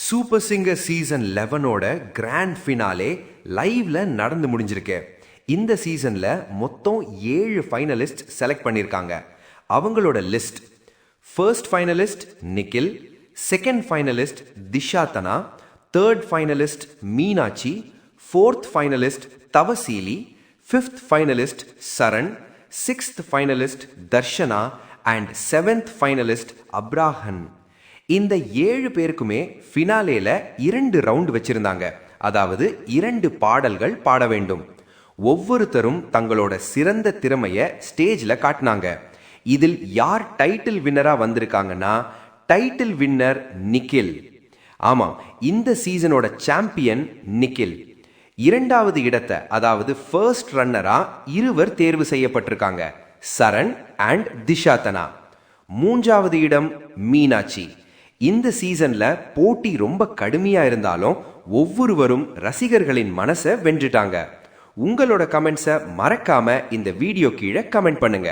Super singer season 11ஓட grand finale லைவ்ல நடந்து முடிஞ்சிருக்கு. இந்த சீசன்ல மொத்தம் 7 ஃபைனலிஸ்ட் செலக்ட் பண்ணியிருக்காங்க. அவங்களோட list: first finalist Nikhil, second finalist Dishathana, third finalist Meenakshi, fourth finalist Thavaseeli, fifth finalist Saran, sixth finalist Dharshana and seventh finalist Abrahan. இந்த 7 பேருக்குமே ஃபினாலேல 2 ரவுண்ட் வச்சிருந்தாங்க. அதாவது 2 பாடல்கள் பாட வேண்டும். ஒவ்வொருத்தரும் தங்களோட சிறந்த திறமைய ஸ்டேஜ்ல காட்டினாங்க. இதில் யார் டைட்டில் வின்னரா வந்திருக்காங்கன்னா, டைட்டில் வின்னர் நிக்கில். ஆமா, இந்த சீசனோட சாம்பியன் நிக்கில். 2வது இடத்தை, அதாவது ஃபர்ஸ்ட் ரன்னரா இருவர் தேர்வு செய்யப்பட்டிருக்காங்க, சரண் அண்ட் திஷாதனா. 3வது இடம் மீனாட்சி. இந்த சீசன்ல போட்டி ரொம்ப கடுமையா இருந்தாலும் ஒவ்வொருவரும் ரசிகர்களின் மனசை வென்றுட்டாங்க. உங்களோட கமெண்ட்ஸை மறக்காம இந்த வீடியோ கீழே கமெண்ட் பண்ணுங்க.